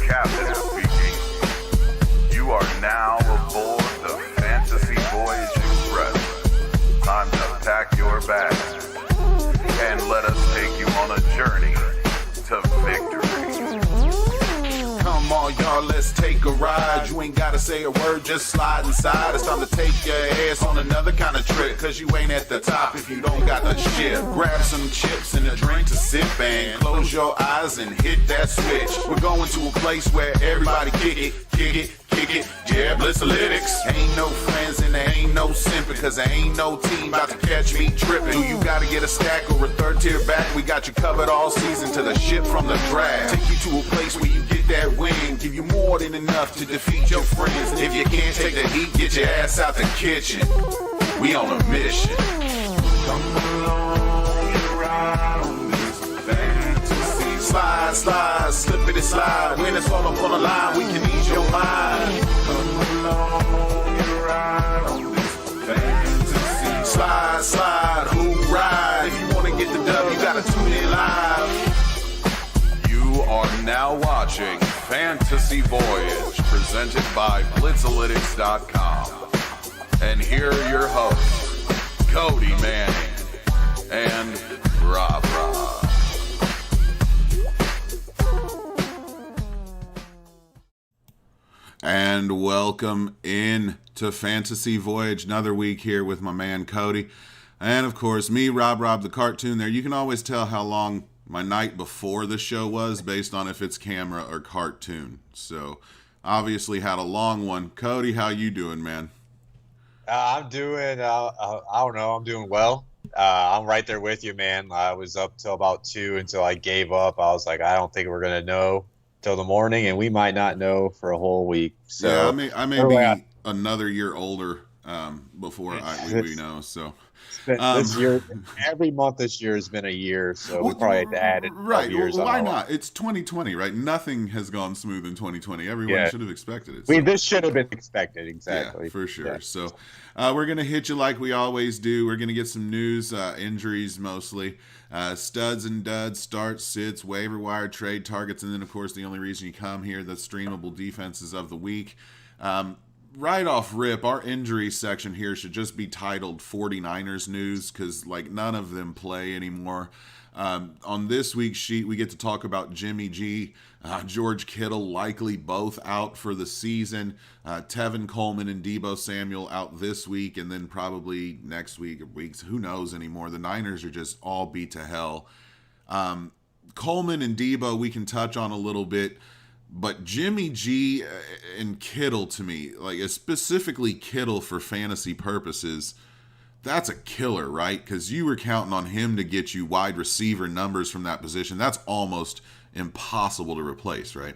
captain speaking. You are now aboard the Fantasy Voyage Express. Time to pack your bags and let us take you on a journey to victory. Come on, y'all, let's take a ride. You ain't gotta say a word, just slide inside. It's time to take your ass on another kind of trip, cause you ain't at the top if you don't got the ship. Grab some chips and a drink to sip and close your eyes and hit that switch. We're going to a place where everybody kick it, yeah, Blitzalytics. Ain't no friends and there ain't no simping, cause there ain't no team about to catch me tripping. Do you gotta get a stack or a third tier back? We got you covered all season to the ship from the draft. Take you to a place where you get that win, give you more than enough to defeat your friends. And if you can't take the heat, get your ass out the kitchen. We on a mission. Come along and ride on this fantasy. Slide, slide, slippity slide. When it's all up on the line, we can ease your mind. Come along and ride on this fantasy. Slide, slide, who ride? If you want to get the dub, you gotta tune in live. You are now watching Fantasy Voyage, presented by Blitzalytics.com. And here are your hosts, Cody Manning and RobROb. And welcome in to Fantasy Voyage. Another week here with my man Cody. And of course, me, RobROb, the cartoon there. You can always tell how long my night before the show was based on if it's camera or cartoon. So obviously had a long one. Cody, how you doing, man? I'm doing, I don't know, I'm doing well. I'm right there with you, man. I was up till about 2 until I gave up. I was like, I don't think we're going to know till the morning, and we might not know for a whole week. So yeah, I may be another year older before we know. So this year, every month this year has been a year, so we probably had to add it. Right? Years why not? It's 2020, right? Nothing has gone smooth in 2020. Everyone should have expected it. So. This should have been expected, exactly. Yeah, for sure. Yeah. So we're gonna hit you like we always do. We're gonna get some news, injuries mostly. Studs and duds, starts, sits, waiver wire, trade targets, and then, of course, the only reason you come here, the streamable defenses of the week. Right off rip, our injury section here should just be titled 49ers news because, like, none of them play anymore. On this week's sheet, we get to talk about Jimmy G, George Kittle likely both out for the season, Tevin Coleman and Debo Samuel out this week, and then probably next week or weeks, who knows anymore. The Niners are just all beat to hell. Coleman and Debo we can touch on a little bit, but Jimmy G and Kittle, to me, like specifically Kittle for fantasy purposes, that's a killer, right? Because you were counting on him to get you wide receiver numbers from that position. That's almost impossible to replace, right?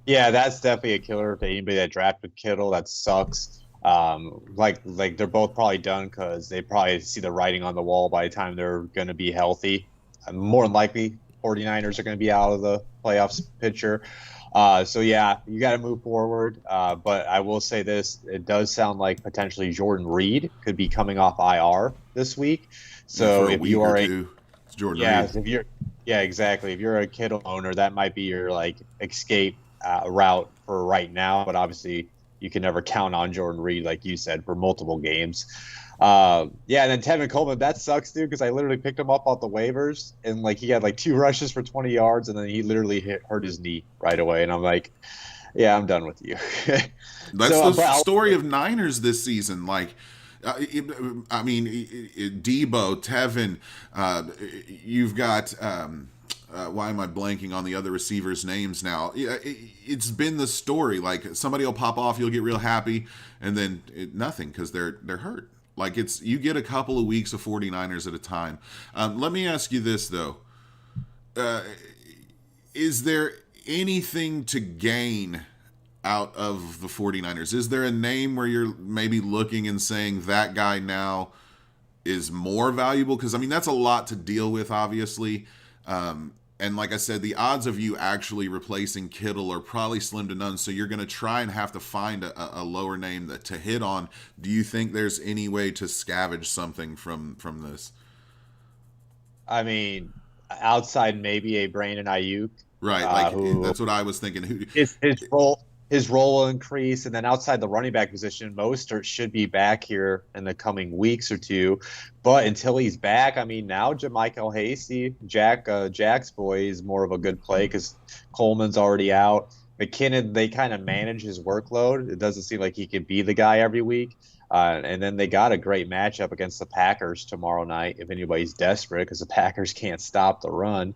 Yeah, that's definitely a killer for anybody that drafted Kittle. That sucks. Like they're both probably done because they probably see the writing on the wall by the time they're going to be healthy. More than likely, 49ers are going to be out of the playoffs picture. So, yeah, you got to move forward. But I will say this. It does sound like potentially Jordan Reed could be coming off IR this week. So if you are it's Jordan Reed. Exactly. If you're a Kittle owner, that might be your like escape route for right now. But obviously, you can never count on Jordan Reed, like you said, for multiple games. And then Tevin Coleman, that sucks, dude, because I literally picked him up off the waivers, and like he had like 2 rushes for 20 yards, and then he literally hurt his knee right away, and I'm like, yeah, I'm done with you. That's the story of Niners this season. Like, I mean, Debo, Tevin, you've got. Why am I blanking on the other receivers' names now? It's been the story. Like somebody will pop off, you'll get real happy, and then nothing because they're hurt. Like you get a couple of weeks of 49ers at a time. Let me ask you this though: is there anything to gain out of the 49ers? Is there a name where you're maybe looking and saying that guy now is more valuable? Because I mean that's a lot to deal with, obviously. And like I said, the odds of you actually replacing Kittle are probably slim to none. So you're going to try and have to find a lower name to hit on. Do you think there's any way to scavenge something from this? I mean, outside maybe a Brandon Ayuk. Right, like who that's what I was thinking. Who his role will increase, and then outside the running back position, Mostert should be back here in the coming weeks or two. But until he's back, I mean, now JaMychal Hasty, Jack's boy, is more of a good play because Coleman's already out. McKinnon, they kind of manage his workload. It doesn't seem like he could be the guy every week. And then they got a great matchup against the Packers tomorrow night if anybody's desperate because the Packers can't stop the run.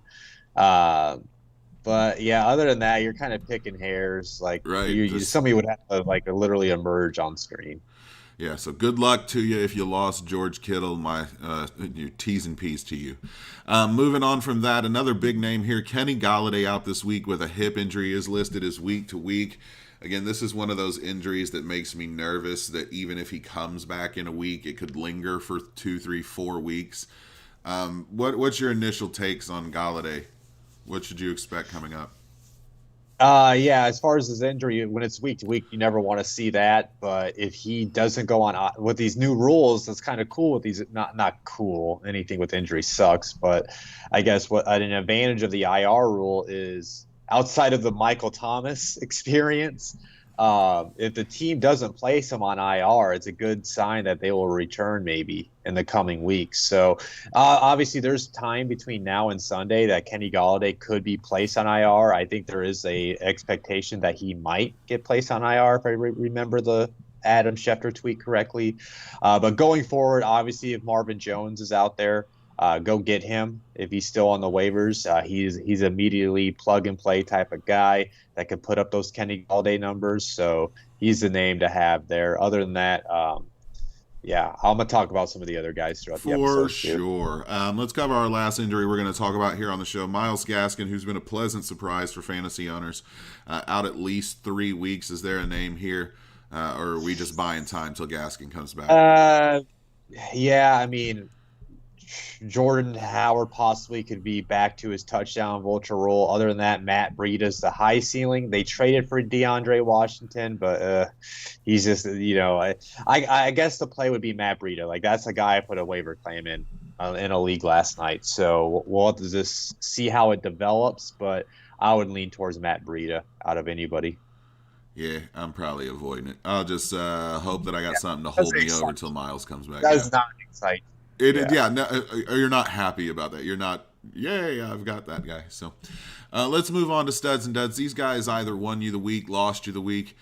But yeah, other than that, you're kind of picking hairs. Like right. Somebody would have to like literally emerge on screen. Yeah, so good luck to you if you lost George Kittle. My T's and P's to you. Moving on from that, another big name here, Kenny Goliday out this week with a hip injury, is listed as week to week. Again, this is one of those injuries that makes me nervous that even if he comes back in a week, it could linger for 2, 3, 4 weeks. What's your initial takes on Goliday? What should you expect coming up? Yeah, as far as his injury, when it's week to week, you never want to see that. But if he doesn't go on with these new rules, that's kind of cool. With these, not cool. Anything with injury sucks. But I guess what an advantage of the IR rule is outside of the Michael Thomas experience. If the team doesn't place him on IR, it's a good sign that they will return maybe in the coming weeks. So obviously there's time between now and Sunday that Kenny Goliday could be placed on IR. I think there is a expectation that he might get placed on IR if I remember the Adam Schefter tweet correctly. But going forward, obviously if Marvin Jones is out there, go get him if he's still on the waivers. He's immediately plug and play type of guy that could put up those Kenny Goliday numbers. So he's the name to have there. Other than that, yeah, I'm going to talk about some of the other guys throughout the episode. For sure. Let's cover our last injury we're going to talk about here on the show. Myles Gaskin, who's been a pleasant surprise for fantasy owners, out at least 3 weeks. Is there a name here? Or are we just buying time till Gaskin comes back? Yeah, I mean, Jordan Howard possibly could be back to his touchdown vulture role. Other than that, Matt Breida's the high ceiling. They traded for DeAndre Washington, but he's just, I guess the play would be Matt Breida. Like, that's a guy I put a waiver claim in a league last night. So we'll have to just see how it develops, but I would lean towards Matt Breida out of anybody. Yeah, I'm probably avoiding it. I'll just hope that I got something to hold me over till Miles comes back. That's not exciting. No, you're not happy about that. You're not, yeah, I've got that guy. So let's move on to studs and duds. These guys either won you the week, lost you the week.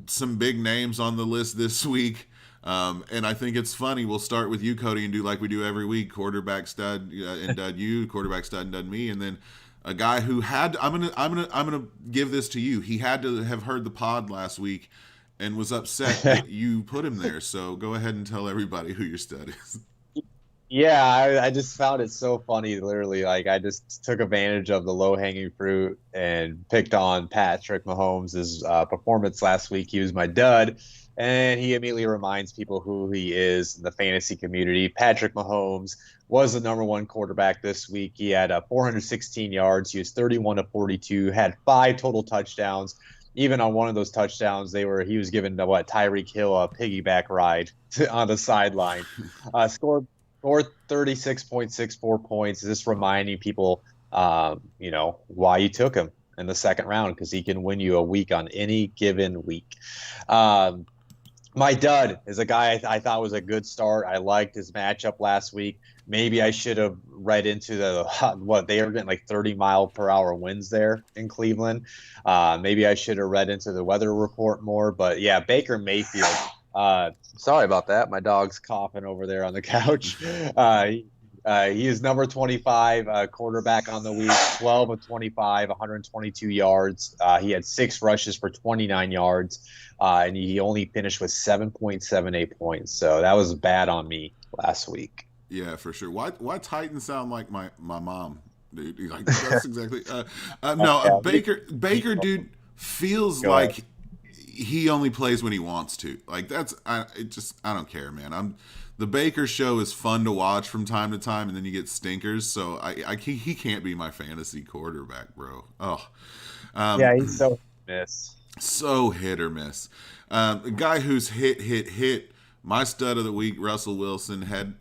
Some big names on the list this week. And I think it's funny. We'll start with you, Cody, and do like we do every week: quarterback stud and dud you, quarterback stud and dud me, and then a guy who had. I'm gonna give this to you. He had to have heard the pod last week and was upset that you put him there. So go ahead and tell everybody who your stud is. Yeah, I just found it so funny. Literally, like, I just took advantage of the low-hanging fruit and picked on Patrick Mahomes' performance last week. He was my dud, and he immediately reminds people who he is in the fantasy community. Patrick Mahomes was the number one quarterback this week. He had 416 yards. He was 31 of 42, had 5 total touchdowns. Even on one of those touchdowns, he was given Tyreek Hill a piggyback ride on the sideline. Scored 36.64 points. Just reminding people, why you took him in the second round, because he can win you a week on any given week. My dud is a guy I thought was a good start. I liked his matchup last week. Maybe I should have read into they are getting like 30-mile-per-hour winds there in Cleveland. Maybe I should have read into the weather report more. But yeah, Baker Mayfield. Sorry about that. My dog's coughing over there on the couch. He is number 25 quarterback on the week, 12 of 25, 122 yards. He had 6 rushes for 29 yards, and he only finished with 7.78 points. So that was bad on me last week. Yeah, for sure. Why Titans sound like my mom, dude? Like, that's exactly. Baker, dude, feels like he only plays when he wants to. Like, I don't care, man. The Baker show is fun to watch from time to time, and then you get stinkers. So he can't be my fantasy quarterback, bro. Oh, yeah, he's so hit or miss. So hit or miss. A guy who's hit, My stud of the week, Russell Wilson, had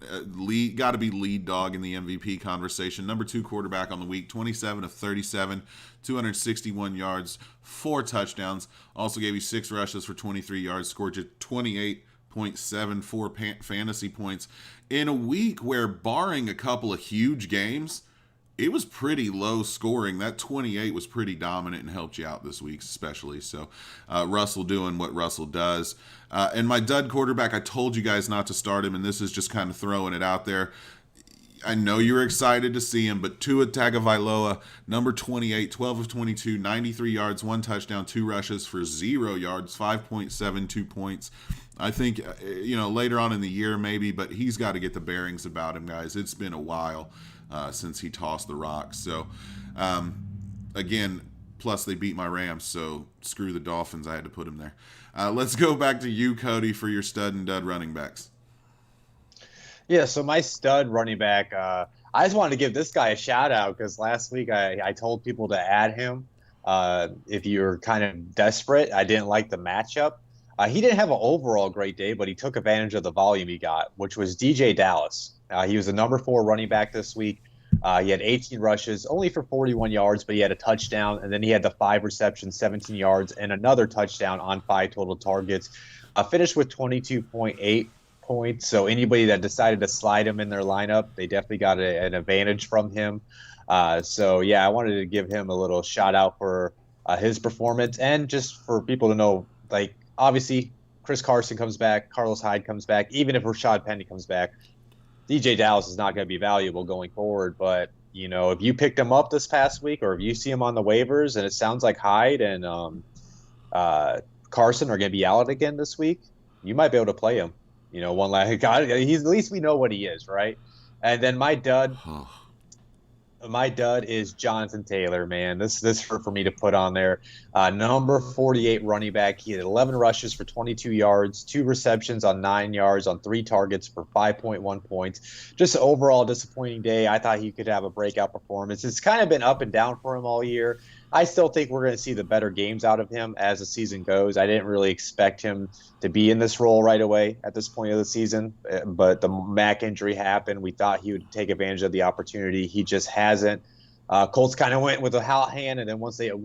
got to be lead dog in the MVP conversation. Number 2 quarterback on the week, 27 of 37, 261 yards, 4 touchdowns. Also gave you 6 rushes for 23 yards, scored you 28.74 fantasy points in a week where, barring a couple of huge games, it was pretty low scoring. That 28 was pretty dominant and helped you out this week especially. So Russell doing what Russell does. And my dud quarterback, I told you guys not to start him, and this is just kind of throwing it out there. I know you were excited to see him, but Tua Tagovailoa, number 28, 12 of 22, 93 yards, 1 touchdown, 2 rushes for 0 yards, 5.72 points. I think, later on in the year maybe, but he's got to get the bearings about him, guys. It's been a while since he tossed the rock. So, again, plus they beat my Rams, so screw the Dolphins. I had to put him there. Let's go back to you, Cody, for your stud and dud running backs. Yeah, so my stud running back, I just wanted to give this guy a shout out because last week I told people to add him if you're kind of desperate. I didn't like the matchup. He didn't have an overall great day, but he took advantage of the volume he got, which was DJ Dallas. He was the number 4 running back this week. He had 18 rushes, only for 41 yards, but he had a touchdown, and then he had the 5 receptions, 17 yards, and another touchdown on 5 total targets. Finished with 22.8 points, so anybody that decided to slide him in their lineup, they definitely got an advantage from him. I wanted to give him a little shout out for his performance, and just for people to know, like, obviously Chris Carson comes back, Carlos Hyde comes back, even if Rashad Penny comes back, DJ Dallas is not going to be valuable going forward. But if you picked him up this past week, or if you see him on the waivers, and it sounds like Hyde and Carson are going to be out again this week, you might be able to play him. One last guy. He's, at least we know what he is, right? And then my dud is Jonathan Taylor, man. This hurt for me to put on there. Number 48 running back. He had 11 rushes for 22 yards, 2 receptions on 9 yards on 3 targets for 5.1 points. Just an overall disappointing day. I thought he could have a breakout performance. It's kind of been up and down for him all year. I still think we're going to see the better games out of him as the season goes. I didn't really expect him to be in this role right away at this point of the season, but the Mac injury happened. We thought he would take advantage of the opportunity. He just hasn't. Colts kind of went with a hot hand, and then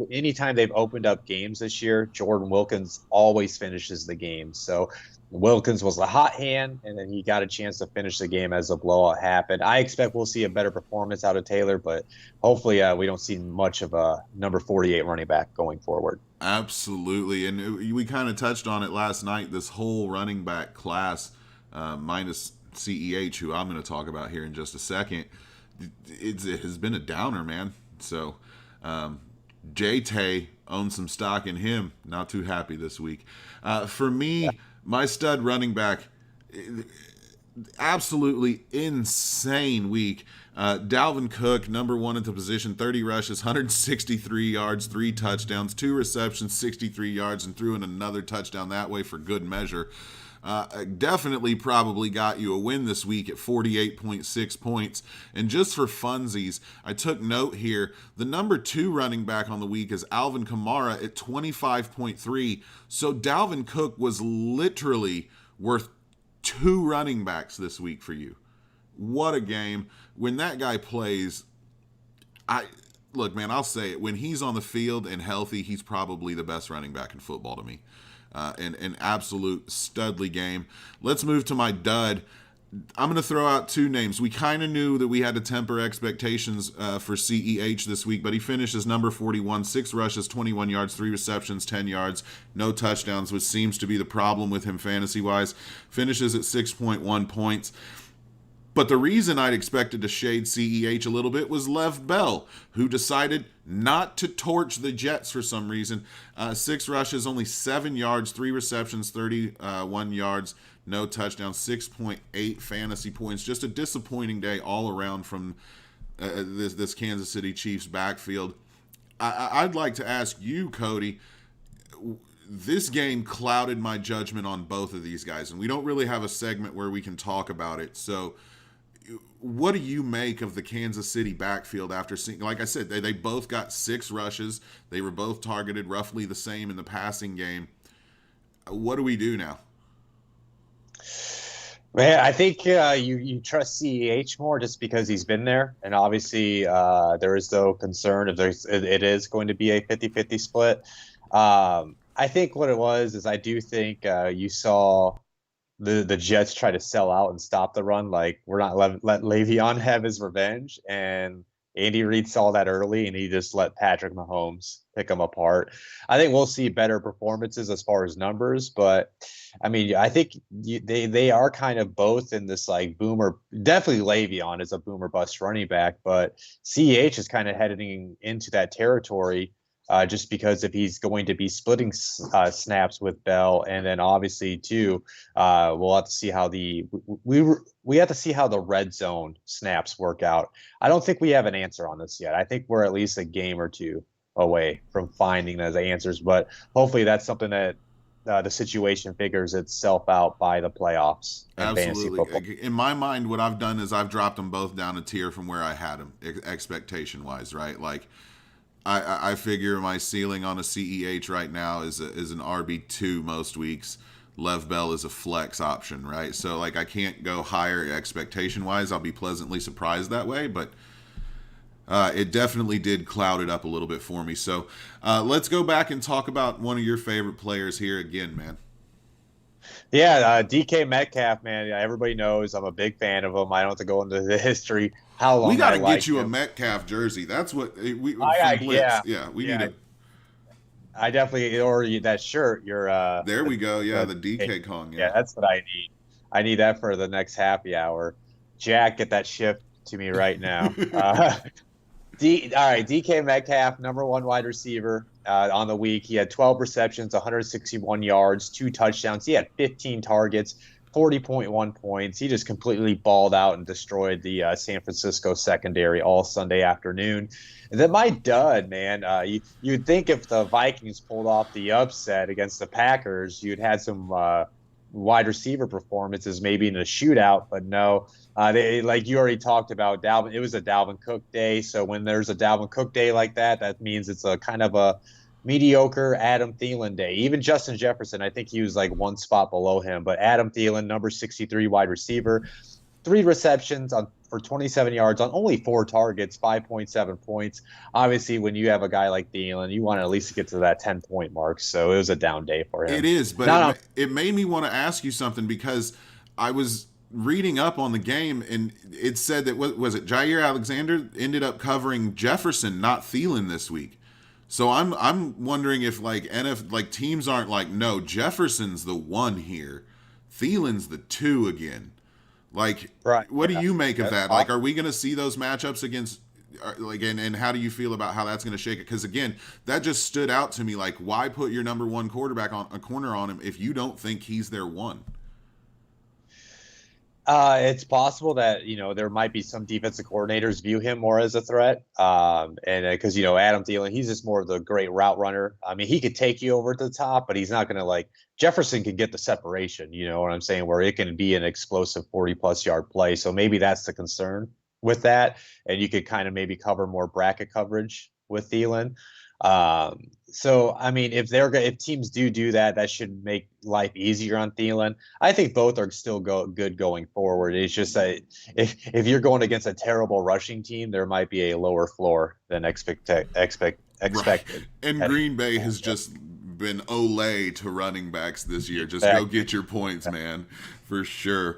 anytime they've opened up games this year, Jordan Wilkins always finishes the game. So Wilkins was the hot hand, and then he got a chance to finish the game as the blowout happened. I expect we'll see a better performance out of Taylor, but hopefully we don't see much of a number 48 running back going forward. Absolutely, and we kind of touched on it last night, this whole running back class, minus CEH, who I'm going to talk about here in just a second. It has been a downer, man. So J-Tay owns some stock in him. Not too happy this week. For me, my stud running back, absolutely insane week. Dalvin Cook, number 1 at the position, 30 rushes, 163 yards, 3 touchdowns, 2 receptions, 63 yards, and threw in another touchdown that way for good measure. Definitely probably got you a win this week at 48.6 points. And just for funsies, I took note here. The number 2 running back on the week is Alvin Kamara at 25.3. So Dalvin Cook was literally worth 2 running backs this week for you. What a game. When that guy plays, look, man, I'll say it. When he's on the field and healthy, he's probably the best running back in football to me. An absolute studly game. Let's move to my dud. I'm going to throw out 2 names. We kind of knew that we had to temper expectations for CEH this week, but he finishes number 41, 6 rushes, 21 yards, 3 receptions, 10 yards, no touchdowns, which seems to be the problem with him fantasy-wise. Finishes at 6.1 points. But the reason I'd expected to shade CEH a little bit was Lev Bell, who decided not to torch the Jets for some reason. 6 rushes, only 7 yards, 3 receptions, 31 yards, no touchdowns, 6.8 fantasy points. Just a disappointing day all around from this Kansas City Chiefs backfield. I'd like to ask you, Cody, this game clouded my judgment on both of these guys, and we don't really have a segment where we can talk about it. So what do you make of the Kansas City backfield after seeing, like I said, they both got 6 rushes. They were both targeted roughly the same in the passing game. What do we do now? Man, I think you trust CEH more just because he's been there, and obviously there is no concern if it is going to be a 50-50 split. I think what it was is I do think you saw the Jets try to sell out and stop the run. Like, we're not let Le'Veon have his revenge, and Andy Reid saw that early, and he just let Patrick Mahomes pick them apart. I think we'll see better performances as far as numbers, but I mean, I think they are kind of both in this like boomer. Definitely Le'Veon is a boomer bust running back, but CEH is kind of heading into that territory. Just because if he's going to be splitting snaps with Bell, and then obviously too, we'll have to see how we have to see how the red zone snaps work out. I don't think we have an answer on this yet. I think we're at least a game or two away from finding those answers, but hopefully that's something that the situation figures itself out by the playoffs. Absolutely. In my mind, what I've done is I've dropped them both down a tier from where I had them, expectation wise, right? Like, I figure my ceiling on a CEH right now is an RB2 most weeks. Lev Bell is a flex option, right? So, like, I can't go higher expectation-wise. I'll be pleasantly surprised that way, but it definitely did cloud it up a little bit for me. So, let's go back and talk about one of your favorite players here again, man. Yeah, DK Metcalf, man. Everybody knows I'm a big fan of him. I don't have to go into the history. How long we got to get you him. a Metcalf jersey. That's what we we need it. I definitely, or that shirt. There we go. Yeah, the DK Kong. Yeah, that's what I need. I need that for the next happy hour. Jack, get that shipped to me right now. All right, DK Metcalf, number one wide receiver on the week. He had 12 receptions, 161 yards, 2 touchdowns. He had 15 targets, 40.1 points. He just completely balled out and destroyed the San Francisco secondary all Sunday afternoon. And then my dud, man, you'd think if the Vikings pulled off the upset against the Packers, you'd had some wide receiver performances maybe in a shootout, but no. They, like you already talked about, Dalvin. It was a Dalvin Cook day, so when there's a Dalvin Cook day like that, that means it's a kind of a mediocre Adam Thielen day. Even Justin Jefferson, I think he was like one spot below him, but Adam Thielen, number 63 wide receiver, 3 receptions for 27 yards on only 4 targets, 5.7 points. Obviously, when you have a guy like Thielen, you want to at least get to that 10-point mark. So it was a down day for him. It is, but it made me want to ask you something because I was reading up on the game and it said that was it Jair Alexander ended up covering Jefferson, not Thielen this week. So I'm wondering if like teams aren't like, no, Jefferson's the 1 here, Thielen's the 2 again. Like, right. What do you make of that? Like, are we going to see those matchups against and how do you feel about how that's going to shake it? Because again, that just stood out to me. Like, why put your number 1 quarterback on a corner on him if you don't think he's their 1? It's possible that, there might be some defensive coordinators view him more as a threat. And because, Adam Thielen, he's just more of the great route runner. I mean, he could take you over to the top, but he's not going to Jefferson can get the separation, you know what I'm saying, where it can be an explosive 40-plus yard play. So maybe that's the concern with that. And you could kind of maybe cover more bracket coverage with Thielen. So, I mean, if teams do that, that should make life easier on Thielen. I think both are still good going forward. It's just that if you're going against a terrible rushing team, there might be a lower floor than expected. Right. And Green Bay has just been Olay to running backs this year. Just go get your points, man, for sure.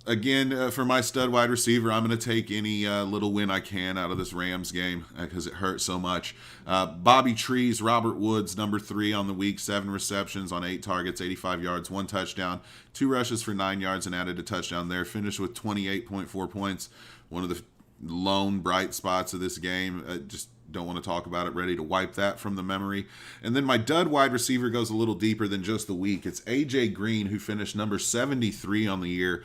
Again, for my stud wide receiver, I'm going to take any little win I can out of this Rams game because it hurts so much. Bobby Trees, Robert Woods, number 3 on the week, 7 receptions on 8 targets, 85 yards, 1 touchdown, 2 rushes for 9 yards and added a touchdown there. Finished with 28.4 points. One of the lone bright spots of this game. Just don't want to talk about it. Ready to wipe that from the memory. And then my dud wide receiver goes a little deeper than just the week. It's A.J. Green, who finished number 73 on the year.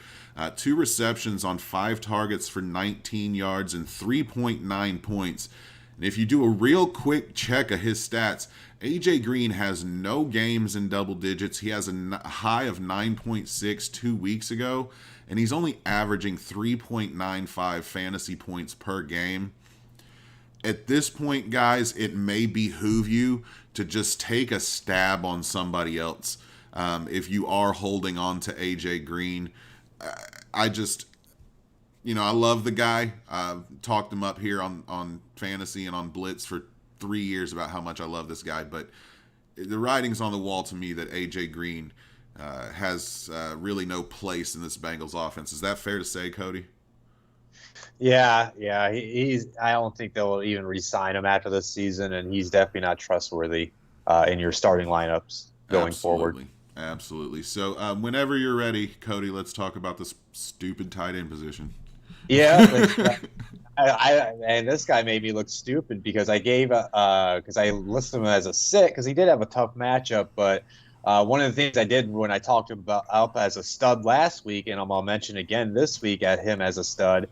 2 receptions on 5 targets for 19 yards and 3.9 points. And if you do a real quick check of his stats, A.J. Green has no games in double digits. He has a high of 9.6 2 weeks ago, and he's only averaging 3.95 fantasy points per game. At this point, guys, it may behoove you to just take a stab on somebody else. if you are holding on to AJ Green. I just, I love the guy. I've talked him up here on Fantasy and on Blitz for 3 years about how much I love this guy, but the writing's on the wall to me that AJ Green has really no place in this Bengals offense. Is that fair to say, Cody? Yeah. He's. I don't think they'll even re-sign him after this season, and he's definitely not trustworthy in your starting lineups going forward. Absolutely. So whenever you're ready, Cody, let's talk about this stupid tight end position. Yeah. And this guy made me look stupid because I gave because I listed him as a sit because he did have a tough matchup. But one of the things I did when I talked about up as a stud last week, and I'm gonna mention again this week at him as a stud,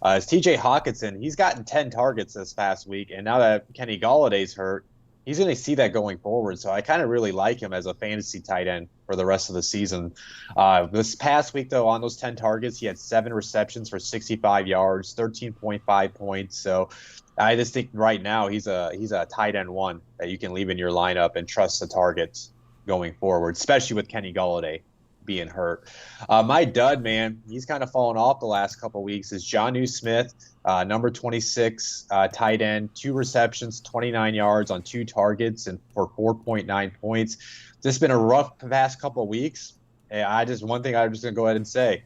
is TJ Hawkinson. He's gotten 10 targets this past week, and now that Kenny Galladay's hurt, he's going to see that going forward. So I kind of really like him as a fantasy tight end for the rest of the season. This past week, though, on those 10 targets, he had 7 receptions for 65 yards, 13.5 points. So I just think right now he's a tight end one that you can leave in your lineup and trust the targets going forward, especially with Kenny Golladay being hurt. My dud, man, he's kind of fallen off the last couple of weeks, is Jonnu Smith, number 26 tight end, 2 receptions, 29 yards on 2 targets and for 4.9 points. This has been a rough past couple of weeks. And one thing I'm just going to go ahead and say,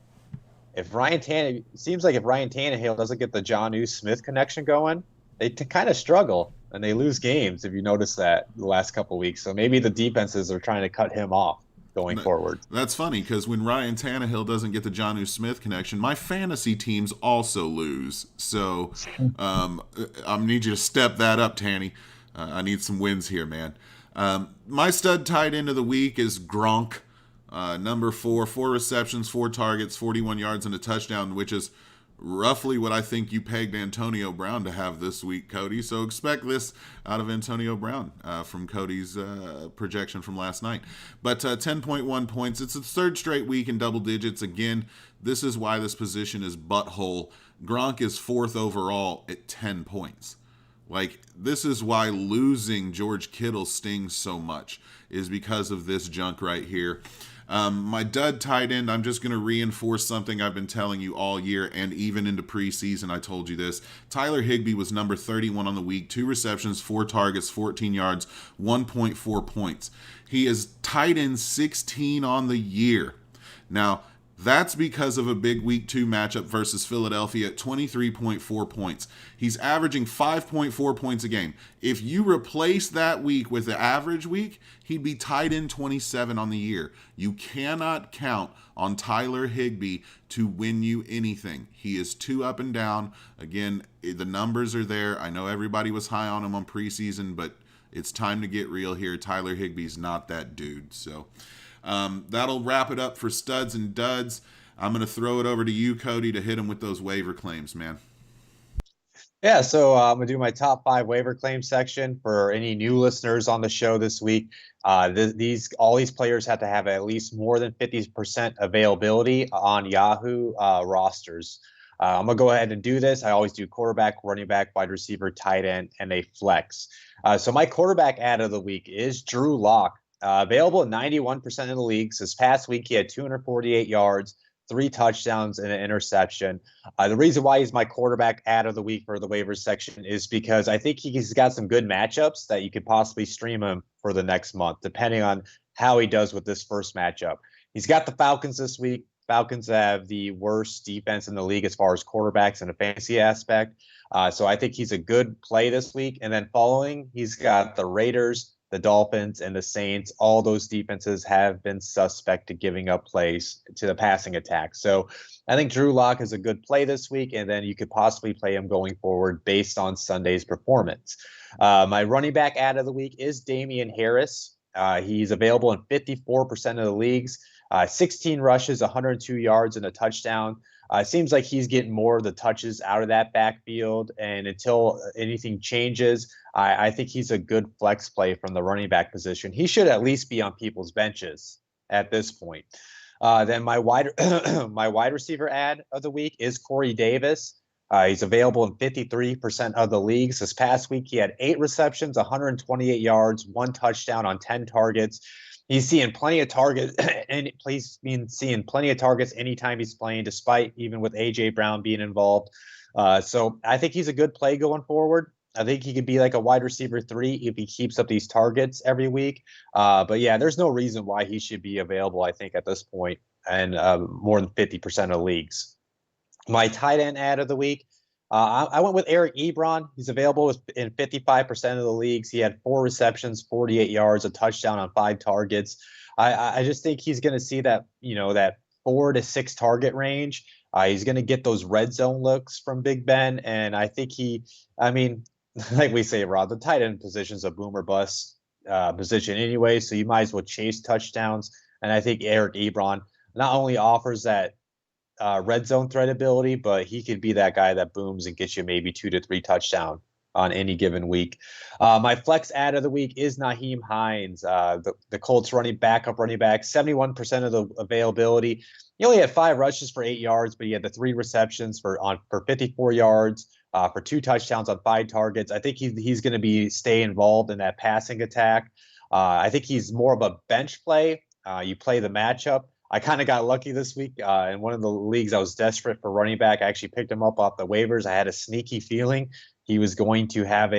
it seems like if Ryan Tannehill doesn't get the Jonnu Smith connection going, they kind of struggle and they lose games, if you notice that the last couple of weeks. So maybe the defenses are trying to cut him off going forward. That's funny because when Ryan Tannehill doesn't get the Jonnu Smith connection, my fantasy teams also lose. So I need you to step that up, Tanny. I need some wins here, man. My stud tight end of the week is Gronk, number 4 receptions, 4 targets, 41 yards and a touchdown, which is roughly what I think you pegged Antonio Brown to have this week, Cody. So expect this out of Antonio Brown from Cody's projection from last night. But 10.1 points. It's the 3rd straight week in double digits. Again, this is why this position is butthole. Gronk is 4th overall at 10 points. Like, this is why losing George Kittle stings so much, is because of this junk right here. My dud tight end, I'm just going to reinforce something I've been telling you all year and even into preseason. I told you this. Tyler Higbee was number 31 on the week, 2 receptions, 4 targets, 14 yards, 1.4 points. He is tight end 16 on the year. Now, that's because of a big week 2 matchup versus Philadelphia at 23.4 points. He's averaging 5.4 points a game. If you replace that week with the average week, he'd be tight end 27 on the year. You cannot count on Tyler Higbee to win you anything. He is too up and down. Again, the numbers are there. I know everybody was high on him on preseason, but it's time to get real here. Tyler Higbee's not that dude. So that'll wrap it up for studs and duds. I'm going to throw it over to you, Cody, to hit him with those waiver claims, man. Yeah, so I'm going to do my top 5 waiver claim section for any new listeners on the show this week. All these players have to have at least more than 50% availability on Yahoo rosters. I'm going to go ahead and do this. I always do quarterback, running back, wide receiver, tight end, and a flex. So my quarterback ad of the week is Drew Lock. Available in 91% of the leagues. This past week, he had 248 yards, 3 touchdowns, and an interception. The reason why he's my quarterback ad of the week for the waivers section is because I think he's got some good matchups that you could possibly stream him for the next month, depending on how he does with this first matchup. He's got the Falcons this week. Falcons have the worst defense in the league as far as quarterbacks in a fantasy aspect. So I think he's a good play this week. And then following, he's got the Raiders, the Dolphins, and the Saints. All those defenses have been suspect to giving up plays to the passing attack. So I think Drew Lock is a good play this week, and then you could possibly play him going forward based on Sunday's performance. My running back ad of the week is Damian Harris. He's available in 54% of the leagues. 16 rushes, 102 yards, and a touchdown. Seems like he's getting more of the touches out of that backfield, and until anything changes, I think he's a good flex play from the running back position. He should at least be on people's benches at this point. Then my wide receiver ad of the week is Corey Davis. He's available in 53% of the leagues. This past week, he had 8 receptions, 128 yards, 1 touchdown on 10 targets. He's seeing plenty of targets, and he's been seeing plenty of targets anytime he's playing, despite even with A.J. Brown being involved. So I think he's a good play going forward. I think he could be like a wide receiver 3 if he keeps up these targets every week. But yeah, there's no reason why he should be available, I think, at this point, and more than 50% of leagues. My tight end ad of the week, I went with Eric Ebron. He's available in 55% of the leagues. He had 4 receptions, 48 yards, a touchdown on 5 targets. I just think he's going to see that, that 4 to 6 target range. He's going to get those red zone looks from Big Ben. And I think like we say, Rob, the tight end position is a boomer bust position anyway. So you might as well chase touchdowns. And I think Eric Ebron not only offers that red zone threat ability, but he could be that guy that booms and gets you maybe 2 to 3 touchdowns on any given week. My flex ad of the week is Nahim Heinz, the Colts backup running back, 71% of the availability. He only had 5 rushes for 8 yards, but he had the 3 receptions for 54 yards, for 2 touchdowns on 5 targets. I think he's going to stay involved in that passing attack. I think he's more of a bench play. You play the matchup. I kind of got lucky this week. In one of the leagues, I was desperate for running back. I actually picked him up off the waivers. I had a sneaky feeling he was going to have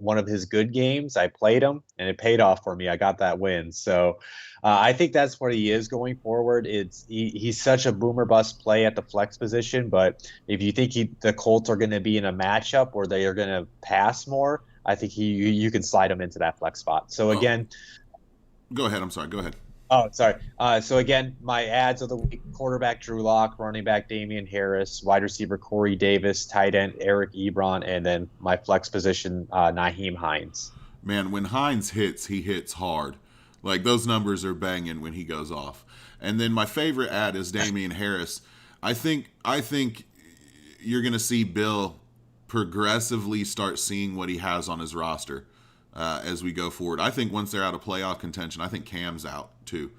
one of his good games. I played him, and it paid off for me. I got that win. So I think that's what he is going forward. He's such a boomer bust play at the flex position. But if you think the Colts are going to be in a matchup where they are going to pass more, I think you can slide him into that flex spot. So again, go ahead. I'm sorry. Go ahead. Oh, sorry. So again, my ads of the week: quarterback Drew Lock, running back Damian Harris, wide receiver Corey Davis, tight end Eric Ebron, and then my flex position Nahim Heinz. Man, when Heinz hits, he hits hard. Like, those numbers are banging when he goes off. And then my favorite ad is Damian Harris. I think you're going to see Bill progressively start seeing what he has on his roster as we go forward. I think once they're out of playoff contention, I think Cam's out too.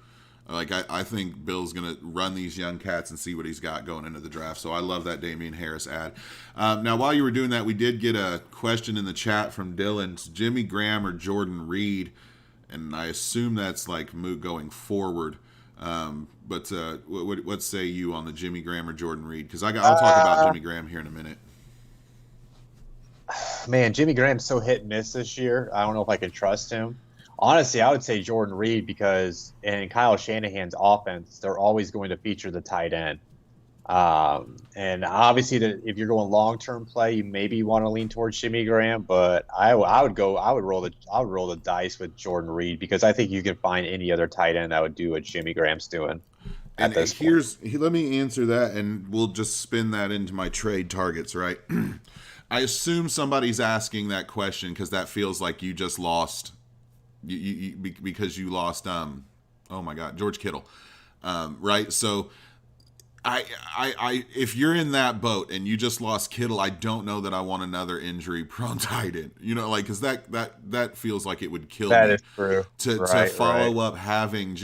Like, I think Bill's going to run these young cats and see what he's got going into the draft. So I love that Damian Harris ad. Now, while you were doing that, we did get a question in the chat from Dylan. Jimmy Graham or Jordan Reed? And I assume that's like moot going forward. But what say you on the Jimmy Graham or Jordan Reed? Because I'll talk about Jimmy Graham here in a minute. Man, Jimmy Graham's so hit and miss this year. I don't know if I can trust him. Honestly, I would say Jordan Reed, because in Kyle Shanahan's offense, they're always going to feature the tight end. And obviously, if you're going long-term play, you maybe want to lean towards Jimmy Graham, but I would roll the dice with Jordan Reed, because I think you can find any other tight end that would do what Jimmy Graham's doing. And let me answer that, and we'll just spin that into my trade targets, right? I assume somebody's asking that question because that feels like you just lost, because you lost, George Kittle, right? So I if you're in that boat and you just lost Kittle, I don't know that I want another injury-prone tight end. Because that feels like it would kill me. That is true. To follow up having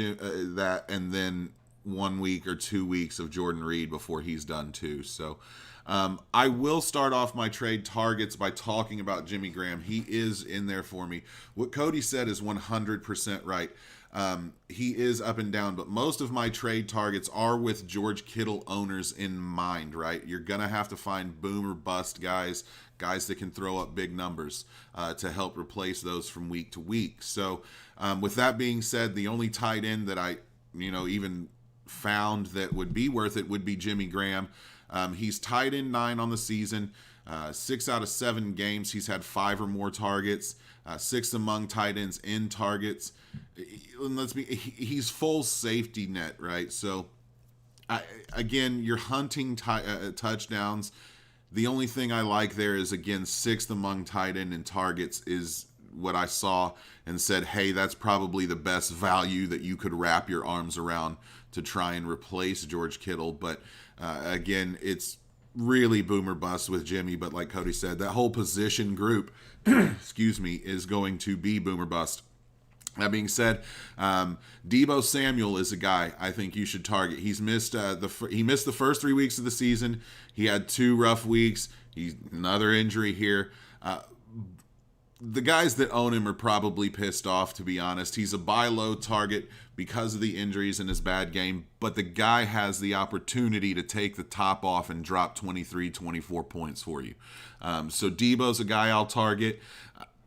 that, and then 1 week or 2 weeks of Jordan Reed before he's done too. So I will start off my trade targets by talking about Jimmy Graham. He is in there for me. What Cody said is 100% right. He is up and down, but most of my trade targets are with George Kittle owners in mind, right? You're going to have to find boom or bust guys that can throw up big numbers to help replace those from week to week. So with that being said, the only tight end that I even found that would be worth it would be Jimmy Graham. He's tight end 9 on the season. 6 out of 7 games, he's had 5 or more targets. 6th among tight ends in targets. He's full safety net, right? So, again, you're hunting touchdowns. The only thing I like there is, again, 6th among tight end in targets is what I saw and said, hey, that's probably the best value that you could wrap your arms around to try and replace George Kittle. But again, it's really boomer bust with Jimmy. But like Cody said, that whole position group, is going to be boomer bust. That being said, Debo Samuel is a guy I think you should target. He's missed he missed the first 3 weeks of the season. He had 2 rough weeks. He's another injury here. the guys that own him are probably pissed off, to be honest. He's a buy low target because of the injuries in his bad game, but the guy has the opportunity to take the top off and drop 23, 24 points for you. So Debo's a guy I'll target.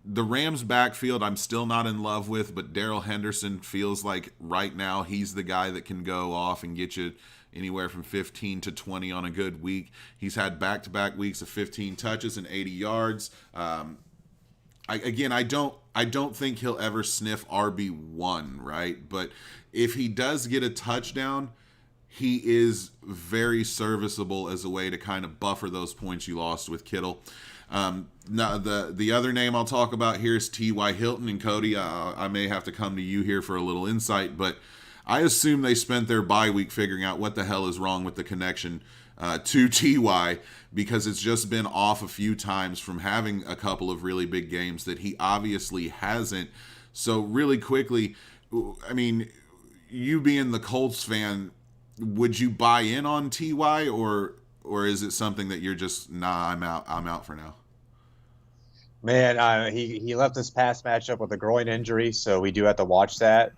The Rams backfield I'm still not in love with, but Daryl Henderson feels like right now he's the guy that can go off and get you anywhere from 15 to 20 on a good week. He's had back-to-back weeks of 15 touches and 80 yards. I don't think he'll ever sniff RB1, right? But if he does get a touchdown, he is very serviceable as a way to kind of buffer those points you lost with Kittle. Now the other name I'll talk about here is T.Y. Hilton. And Cody, I may have to come to you here for a little insight, but I assume they spent their bye week figuring out what the hell is wrong with the connection to T.Y., because it's just been off a few times from having a couple of really big games that he obviously hasn't. So really quickly, I mean, you being the Colts fan, would you buy in on T.Y. or is it something that you're just, I'm out for now? Man, he left this past matchup with a groin injury, so we do have to watch that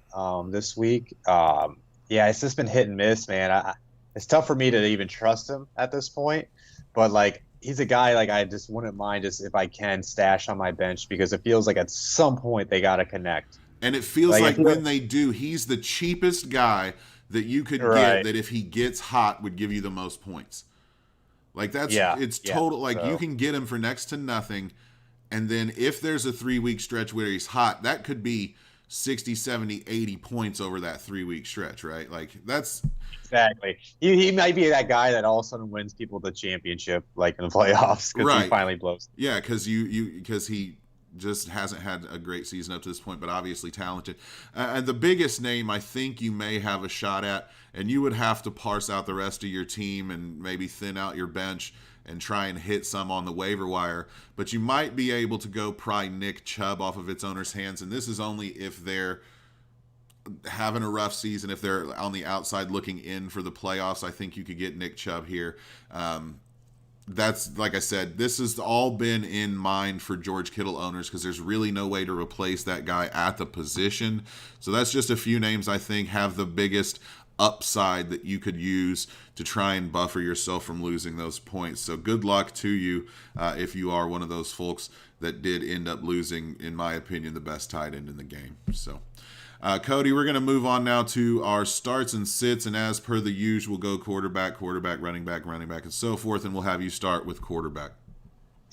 this week. Yeah, it's just been hit and miss, man. It's tough for me to even trust him at this point, but like he's a guy like I just wouldn't mind just if I can stash on my bench, because it feels like at some point they got to connect. And it feels like when they do, he's the cheapest guy that you could get that if he gets hot would give you the most points. Like it's total. Like so, you can get him for next to nothing. And then if there's a 3-week stretch where he's hot, that could be 60, 70, 80 points over that 3-week stretch, right? Like that's exactly. He might be that guy that all of a sudden wins people the championship, like in the playoffs, because he finally blows. Yeah, because he just hasn't had a great season up to this point, but obviously talented. And the biggest name I think you may have a shot at, and you would have to parse out the rest of your team and maybe thin out your bench and try and hit some on the waiver wire, but you might be able to go pry Nick Chubb off of its owner's hands, and this is only if they're having a rough season. If they're on the outside looking in for the playoffs, I think you could get Nick Chubb here. That's, like I said, this has all been in mind for George Kittle owners because there's really no way to replace that guy at the position. So that's just a few names I think have the biggest upside that you could use to try and buffer yourself from losing those points. So good luck to you if you are one of those folks that did end up losing, in my opinion, the best tight end in the game. So Cody, we're going to move on now to our starts and sits, and as per the usual, we'll go quarterback, running back, and so forth, and we'll have you start with quarterback.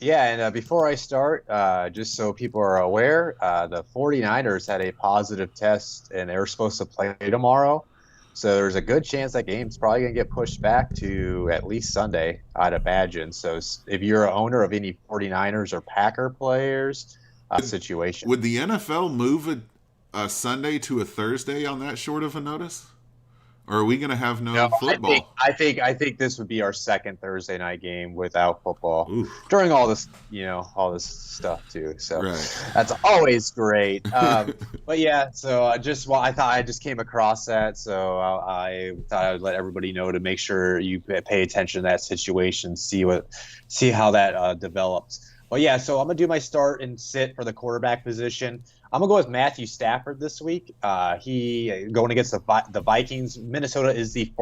Yeah, and before I start, just so people are aware, the 49ers had a positive test, and they were supposed to play tomorrow. So there's a good chance that game's probably going to get pushed back to at least Sunday, I'd imagine. So if you're an owner of any 49ers or Packer players, situation. Would the NFL move a Sunday to a Thursday on that short of a notice? Or are we going to have no football? I think this would be our second Thursday night game without football. Oof. During all this, all this stuff too. So That's always great. But yeah, so I thought I just came across that, so I thought I would let everybody know to make sure you pay attention to that situation, see how that develops. Well, yeah, so I'm gonna do my start and sit for the quarterback position. I'm going to go with Matthew Stafford this week. He going against the Vikings. Minnesota is the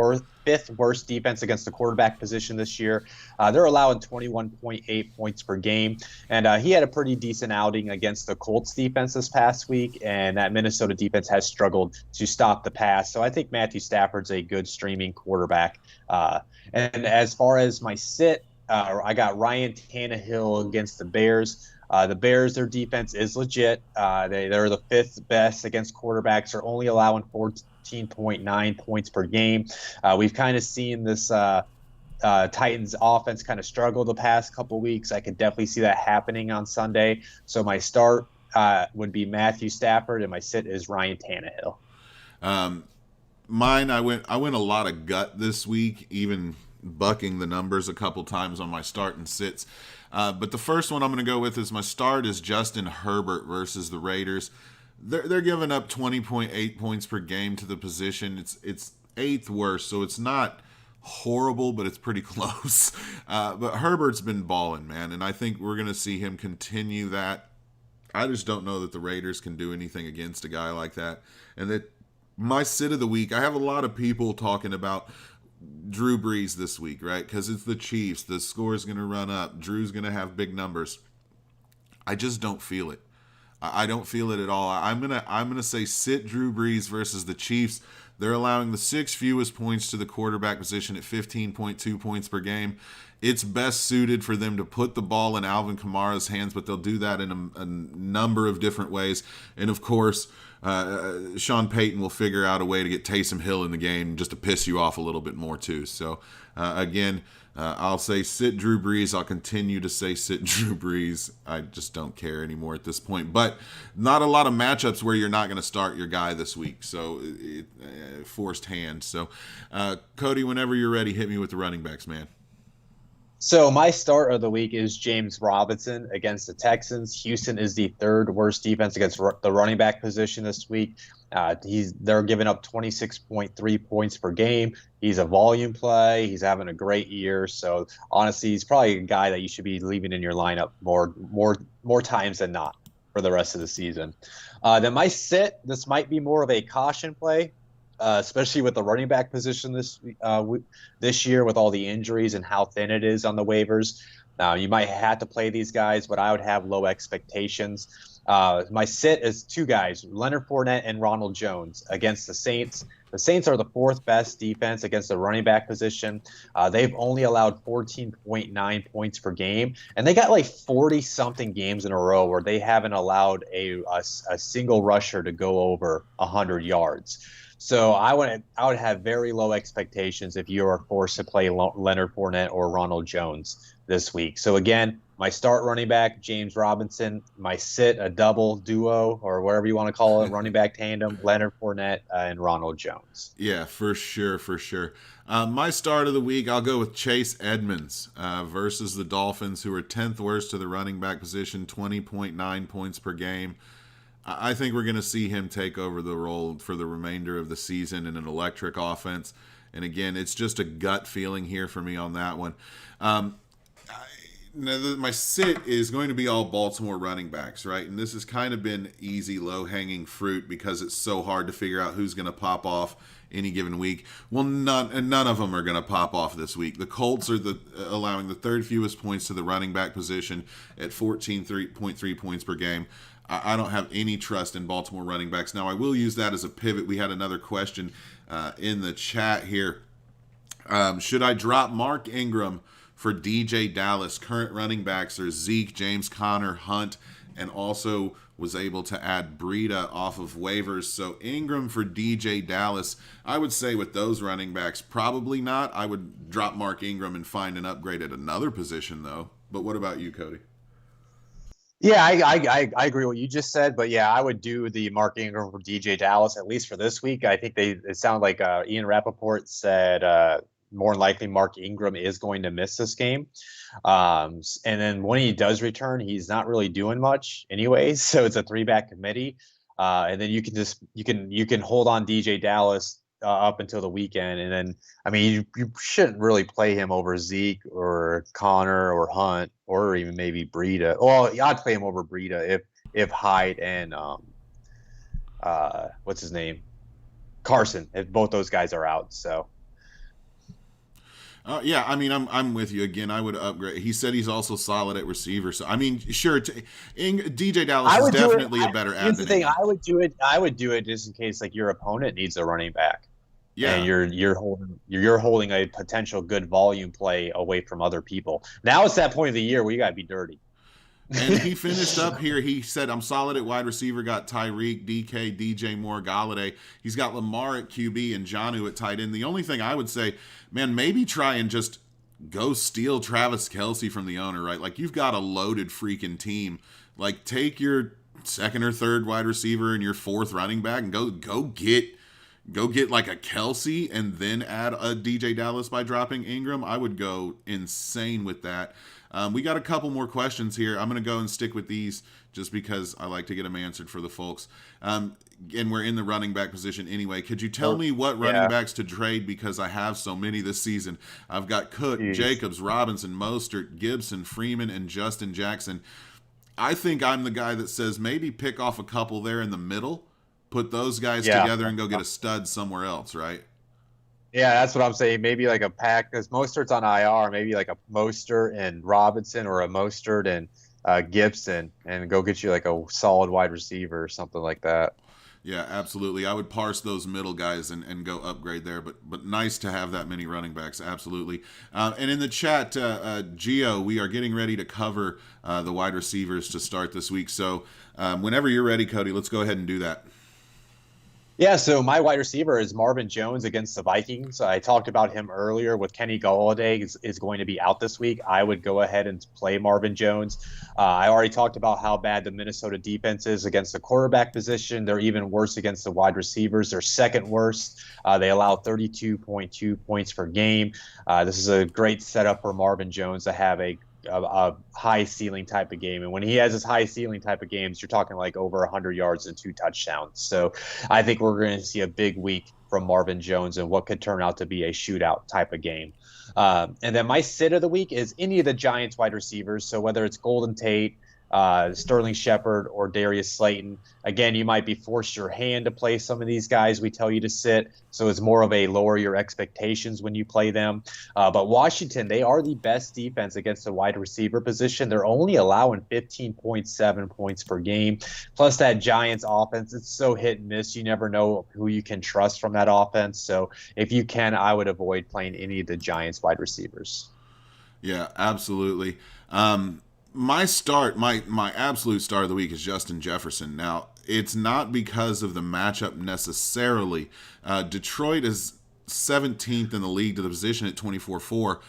fifth worst defense against the quarterback position this year. They're allowing 21.8 points per game. And he had a pretty decent outing against the Colts defense this past week, and that Minnesota defense has struggled to stop the pass. So I think Matthew Stafford's a good streaming quarterback. And as far as my sit, I got Ryan Tannehill against the Bears. The Bears, their defense is legit. They're the fifth best against quarterbacks. They're only allowing 14.9 points per game. We've kind of seen this Titans offense kind of struggle the past couple weeks. I could definitely see that happening on Sunday. So my start would be Matthew Stafford, and my sit is Ryan Tannehill. Mine, I went a lot of gut this week, even bucking the numbers a couple times on my start and sits. But the first one I'm going to go with is my start is Justin Herbert versus the Raiders. They're giving up 20.8 points per game to the position. It's eighth worst, so it's not horrible, but it's pretty close. But Herbert's been balling, man, and I think we're going to see him continue that. I just don't know that the Raiders can do anything against a guy like that. And that my sit of the week, I have a lot of people talking about Drew Brees this week, right? Because it's the Chiefs. The score is going to run up. Drew's going to have big numbers. I just don't feel it. I don't feel it at all. I'm gonna say sit Drew Brees versus the Chiefs. They're allowing the 6th fewest points to the quarterback position at 15.2 points per game. It's best suited for them to put the ball in Alvin Kamara's hands, but they'll do that in a number of different ways. And of course, Sean Payton will figure out a way to get Taysom Hill in the game just to piss you off a little bit more too. So again, I'll say sit Drew Brees. I'll continue to say sit Drew Brees. I just don't care anymore at this point. But not a lot of matchups where you're not going to start your guy this week. So forced hand. So Cody, whenever you're ready, hit me with the running backs, man. So my start of the week is James Robinson against the Texans. Houston is the 3rd worst defense against the running back position this week. They're giving up 26.3 points per game. He's a volume play. He's having a great year. So honestly, he's probably a guy that you should be leaving in your lineup more times than not for the rest of the season. Then my sit, this might be more of a caution play. Especially with the running back position this year with all the injuries and how thin it is on the waivers. Now, you might have to play these guys, but I would have low expectations. My sit is 2 guys, Leonard Fournette and Ronald Jones against the Saints. The Saints are the 4th best defense against the running back position. They've only allowed 14.9 points per game, and they got like 40-something games in a row where they haven't allowed a single rusher to go over 100 yards. So I would have very low expectations if you are forced to play Leonard Fournette or Ronald Jones this week. So again, my start running back, James Robinson. My sit, a double duo or whatever you want to call it, running back tandem, Leonard Fournette and Ronald Jones. Yeah, for sure. My start of the week, I'll go with Chase Edmonds versus the Dolphins, who are 10th worst to the running back position, 20.9 points per game. I think we're going to see him take over the role for the remainder of the season in an electric offense. And again, it's just a gut feeling here for me on that one. My sit is going to be all Baltimore running backs, right? And this has kind of been easy, low-hanging fruit because it's so hard to figure out who's going to pop off any given week. Well, none of them are going to pop off this week. The Colts are allowing the 3rd fewest points to the running back position at 14.3 points per game. I don't have any trust in Baltimore running backs. Now, I will use that as a pivot. We had another question in the chat here. Should I drop Mark Ingram for DJ Dallas? Current running backs are Zeke, James Conner, Hunt, and also was able to add Breida off of waivers. So Ingram for DJ Dallas, I would say with those running backs, probably not. I would drop Mark Ingram and find an upgrade at another position, though. But what about you, Cody? Yeah, I agree with what you just said, but yeah, I would do the Mark Ingram for DJ Dallas at least for this week. I think it sounded like Ian Rappaport said more than likely Mark Ingram is going to miss this game, and then when he does return, he's not really doing much anyways. So it's a 3-back committee, and then you can hold on DJ Dallas up until the weekend, and then I mean you shouldn't really play him over Zeke or Connor or Hunt or even maybe Breida. Well, I'd play him over Breida if Hyde and what's his name, Carson, if both those guys are out. So yeah, I mean, I'm with you again. I would upgrade. He said he's also solid at receiver. So I mean, sure, DJ Dallas is definitely a better ad. Here's the thing: I would do it just in case like your opponent needs a running back. Yeah, and you're holding a potential good volume play away from other people. Now it's that point of the year where you got to be dirty. And he finished up here. He said, I'm solid at wide receiver. Got Tyreek, DK, DJ Moore, Goliday. He's got Lamar at QB and Jonnu at tight end. The only thing I would say, man, maybe try and just go steal Travis Kelce from the owner, right? Like, you've got a loaded freaking team. Like, take your 2nd or 3rd wide receiver and your 4th running back and go get like a Kelce and then add a DJ Dallas by dropping Ingram. I would go insane with that. We got a couple more questions here. I'm going to go and stick with these just because I like to get them answered for the folks. And we're in the running back position anyway. Could you tell me what running backs to trade, because I have so many this season? I've got Cook, Jacobs, Robinson, Mostert, Gibson, Freeman, and Justin Jackson. I think I'm the guy that says maybe pick off a couple there in the middle, put those guys together and go get a stud somewhere else, right? Yeah, that's what I'm saying. Maybe like a pack, because Mostert's on IR. Maybe like a Mostert and Robinson, or a Mostert and Gibson, and go get you like a solid wide receiver or something like that. Yeah, absolutely. I would parse those middle guys and go upgrade there, but nice to have that many running backs, absolutely. And in the chat, Gio, we are getting ready to cover the wide receivers to start this week. So whenever you're ready, Cody, let's go ahead and do that. Yeah, so my wide receiver is Marvin Jones against the Vikings. I talked about him earlier with Kenny Goliday is going to be out this week. I would go ahead and play Marvin Jones. I already talked about how bad the Minnesota defense is against the quarterback position. They're even worse against the wide receivers. They're second worst. They allow 32.2 points per game. This is a great setup for Marvin Jones to have a high ceiling type of game. And when he has his high ceiling type of games, you're talking like over 100 yards and 2 touchdowns. So I think we're going to see a big week from Marvin Jones and what could turn out to be a shootout type of game. And then my sit of the week is any of the Giants wide receivers. So whether it's Golden Tate, Sterling Shepard, or Darius Slayton, again, you might be forced your hand to play some of these guys we tell you to sit. So it's more of a lower your expectations when you play them. But Washington, they are the best defense against the wide receiver position. They're only allowing 15.7 points per game. Plus that Giants offense, it's so hit and miss. You never know who you can trust from that offense. So if you can, I would avoid playing any of the Giants wide receivers. Yeah, absolutely. My absolute start of the week is Justin Jefferson. Now, it's not because of the matchup necessarily. Detroit is 17th in the league to the position at 24-4.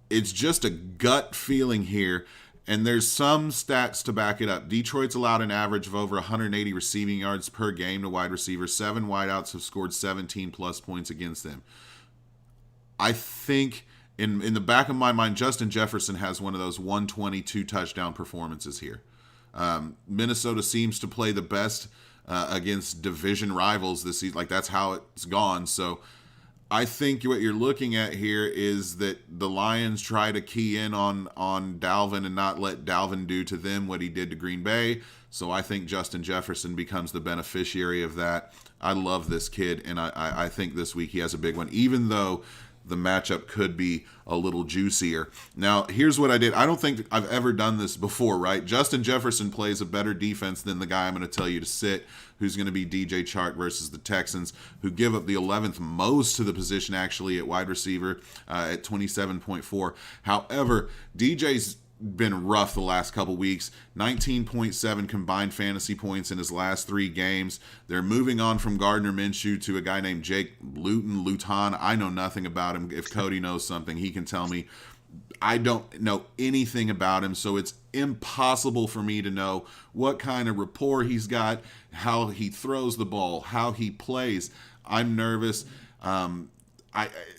It's just a gut feeling here, and there's some stats to back it up. Detroit's allowed an average of over 180 receiving yards per game to wide receivers. 7 wideouts have scored 17-plus points against them. I think in the back of my mind, Justin Jefferson has one of those 122 touchdown performances here. Minnesota seems to play the best against division rivals this season. Like, that's how it's gone. So I think what you're looking at here is that the Lions try to key in on Dalvin and not let Dalvin do to them what he did to Green Bay. So I think Justin Jefferson becomes the beneficiary of that. I love this kid, and I think this week he has a big one, even though the matchup could be a little juicier. Now, here's what I did. I don't think I've ever done this before, right? Justin Jefferson plays a better defense than the guy I'm going to tell you to sit, who's going to be DJ Chark versus the Texans, who give up the 11th most to the position, actually, at wide receiver at 27.4. However, DJ's been rough the last couple weeks. 19.7 combined fantasy points in his last 3 games. They're moving on from Gardner Minshew to a guy named Jake Luton. I know nothing about him. If Cody knows something, he can tell me. I don't know anything about him, so it's impossible for me to know what kind of rapport he's got, how he throws the ball, how he plays. I'm nervous.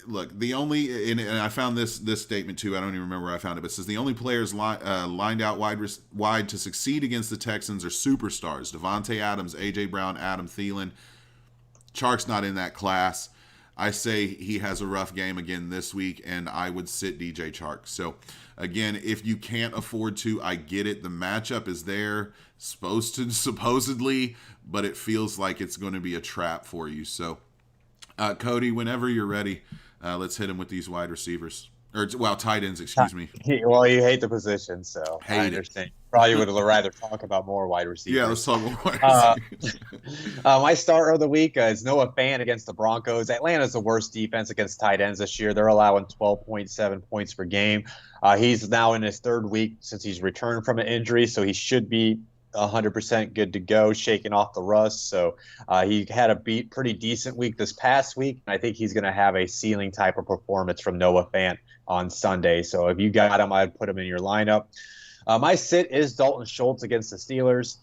Look, the only, and I found this statement too, I don't even remember where I found it, but it says the only players lined out wide to succeed against the Texans are superstars. Devontae Adams, A.J. Brown, Adam Thielen. Chark's not in that class. I say he has a rough game again this week, and I would sit DJ Chark. So, again, if you can't afford to, I get it. The matchup is there, supposedly, but it feels like it's going to be a trap for you. So, Cody, whenever you're ready, let's hit him with these wide receivers. Tight ends, excuse me. Well, you hate the position, so I understand. Probably would rather talk about more wide receivers. Yeah, let's talk more wide receivers. My start of the week is Noah Fant against the Broncos. Atlanta's the worst defense against tight ends this year. They're allowing 12.7 points per game. He's now in his 3rd week since he's returned from an injury, so he should be 100% good to go, shaking off the rust. So he had a pretty decent week this past week. And I think he's going to have a ceiling type of performance from Noah Fant on Sunday. So if you got him, I'd put him in your lineup. My sit is Dalton Schultz against the Steelers.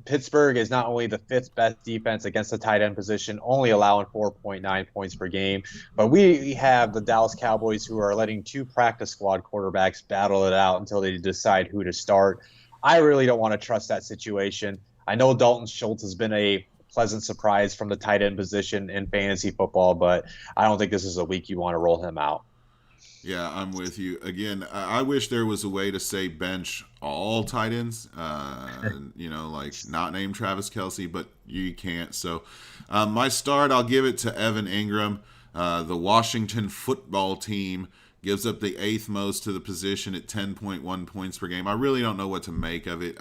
Pittsburgh is not only the 5th best defense against the tight end position, only allowing 4.9 points per game, but we have the Dallas Cowboys who are letting 2 practice squad quarterbacks battle it out until they decide who to start. I really don't want to trust that situation. I know Dalton Schultz has been a pleasant surprise from the tight end position in fantasy football, but I don't think this is a week you want to roll him out. Yeah, I'm with you. Again, I wish there was a way to say bench all tight ends, like not named Travis Kelce, but you can't. So my start, I'll give it to Evan Ingram. The Washington football team gives up the 8th most to the position at 10.1 points per game. I really don't know what to make of it.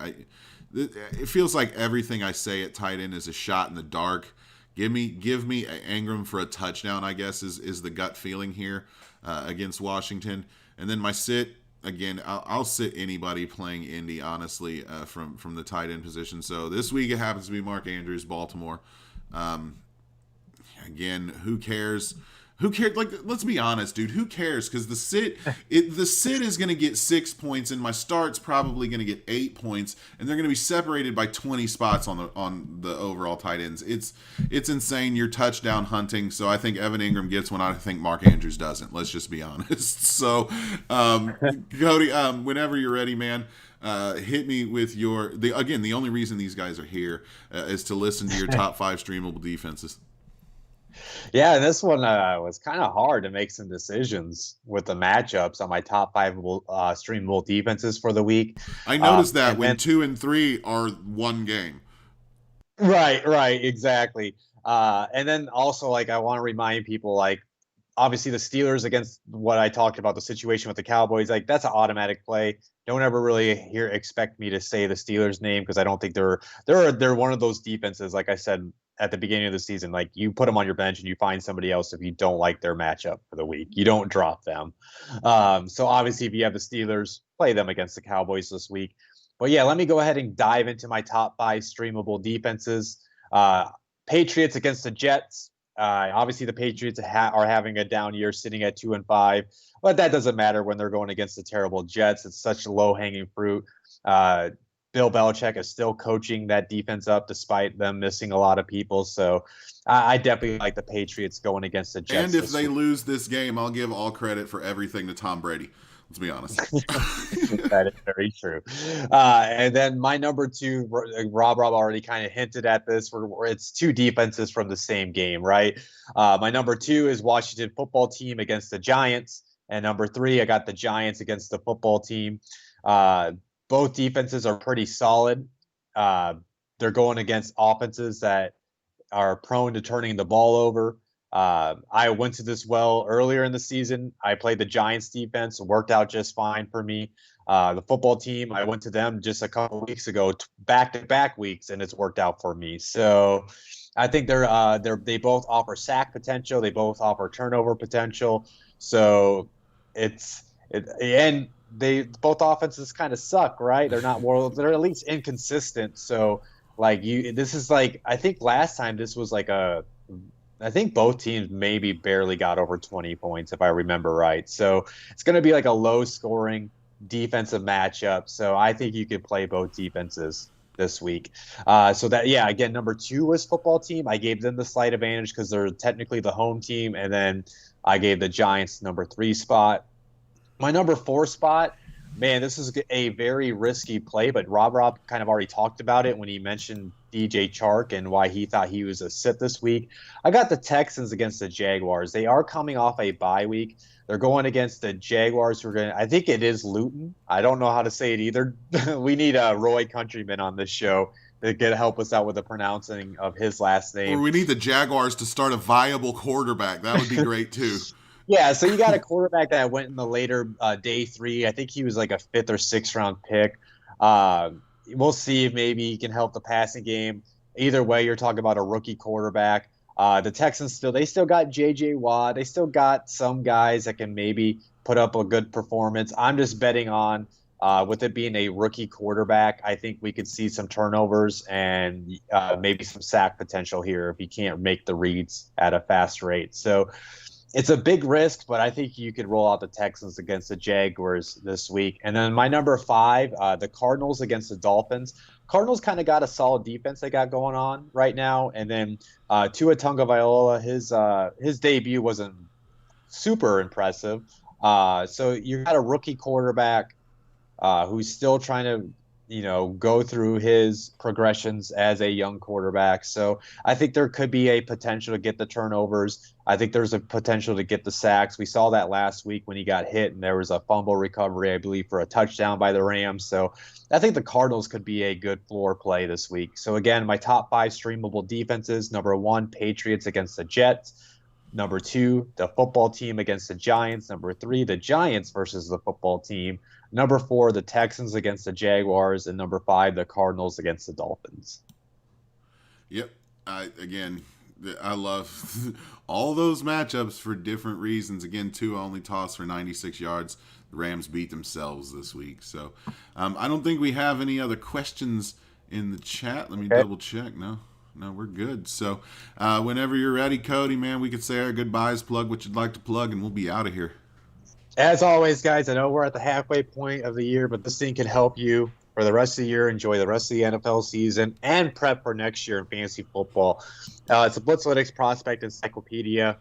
It feels like everything I say at tight end is a shot in the dark. Give me Ingram for a touchdown, I guess, is the gut feeling here against Washington. And then my sit, again, I'll sit anybody playing Indy, honestly, from the tight end position. So this week it happens to be Mark Andrews, Baltimore. Again, who cares? Who cares? Like, let's be honest, dude. Who cares? Because the sit is going to get 6 points, and my start's probably going to get 8 points, and they're going to be separated by 20 spots on the overall tight ends. It's insane. You're touchdown hunting. So I think Evan Ingram gets one. I think Mark Andrews doesn't. Let's just be honest. So, Cody, whenever you're ready, man. Hit me with the only reason these guys are here is to listen to your top 5 streamable defenses. Yeah, and this one was kind of hard to make some decisions with the matchups on my top 5 streamable defenses for the week. I noticed that when 2 and 3 are one game. Right, exactly. And then also, like, I want to remind people, like, obviously the Steelers against what I talked about, the situation with the Cowboys, like, that's an automatic play. Don't ever really expect me to say the Steelers name, because I don't think they're one of those defenses, like I said at the beginning of the season, like, you put them on your bench and you find somebody else if you don't like their matchup for the week. You don't drop them. So obviously if you have the Steelers, play them against the Cowboys this week. But yeah, let me go ahead and dive into my top 5 streamable defenses. Patriots against the Jets. Obviously the Patriots are having a down year, sitting at 2-5, but that doesn't matter when they're going against the terrible Jets. It's such low-hanging fruit. Bill Belichick is still coaching that defense up despite them missing a lot of people. So I definitely like the Patriots going against the Jets. And if they lose this game, I'll give all credit for everything to Tom Brady. Let's be honest. That is very true. And then my number 2, RobROb already kind of hinted at this, where it's 2 defenses from the same game, right? My number 2 is Washington football team against the Giants. And number 3, I got the Giants against the football team. Both defenses are pretty solid. They're going against offenses that are prone to turning the ball over. I went to this well earlier in the season. I played the Giants defense, worked out just fine for me. The football team, I went to them just a couple weeks ago, back-to-back weeks, and it's worked out for me. So I think they both offer sack potential. They both offer turnover potential. So and both offenses kind of suck, right? They're not they're at least inconsistent. So like this is like, I think last time this was like I think both teams maybe barely got over 20 points, if I remember right. So it's going to be like a low-scoring defensive matchup. So I think you could play both defenses this week. So that, yeah, again, number 2 was football team. I gave them the slight advantage because they're technically the home team. And then I gave the Giants number 3 spot. My number 4 spot, man, this is a very risky play, but RobROb kind of already talked about it when he mentioned DJ Chark and why he thought he was a sit this week. I got the Texans against the Jaguars. They are coming off a bye week. They're going against the Jaguars. I think it is Luton. I don't know how to say it either. We need a Roy Countryman on this show to help us out with the pronouncing of his last name. Or we need the Jaguars to start a viable quarterback. That would be great too. Yeah, so you got a quarterback that went in the later day 3. I think he was like a 5th or 6th round pick. We'll see if maybe he can help the passing game. Either way, you're talking about a rookie quarterback. The Texans they still got J.J. Watt. They still got some guys that can maybe put up a good performance. I'm just betting on, with it being a rookie quarterback, I think we could see some turnovers and maybe some sack potential here if he can't make the reads at a fast rate. So it's a big risk, but I think you could roll out the Texans against the Jaguars this week. And then my number 5, the Cardinals against the Dolphins. Cardinals kind of got a solid defense they got going on right now. And then Tua Tagovailoa, his debut wasn't super impressive. So you got a rookie quarterback who's still trying to go through his progressions as a young quarterback. So I think there could be a potential to get the turnovers. I think there's a potential to get the sacks. We saw that last week when he got hit and there was a fumble recovery, I believe, for a touchdown by the Rams. So I think the Cardinals could be a good floor play this week. So again, my top 5 streamable defenses: number 1, Patriots against the Jets; number 2, the football team against the Giants; number 3, the Giants versus the football team; number 4, the Texans against the Jaguars; and number 5, the Cardinals against the Dolphins. Yep. I love all those matchups for different reasons. Again, Tua only tossed for 96 yards. The Rams beat themselves this week. So I don't think we have any other questions in the chat. Let me double check. No, we're good. So whenever you're ready, Cody, man, we could say our goodbyes, plug what you'd like to plug, and we'll be out of here. As always, guys, I know we're at the halfway point of the year, but this thing can help you for the rest of the year, enjoy the rest of the NFL season, and prep for next year in fantasy football. It's a Blitzalytics prospect encyclopedia.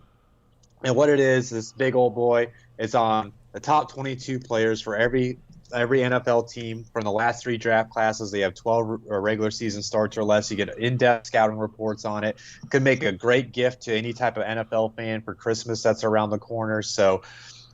And what it is, this big old boy is on the top 22 players for every NFL team from the last 3 draft classes. They have 12 regular season starts or less. You get in-depth scouting reports on it. Could make a great gift to any type of NFL fan for Christmas that's around the corner. So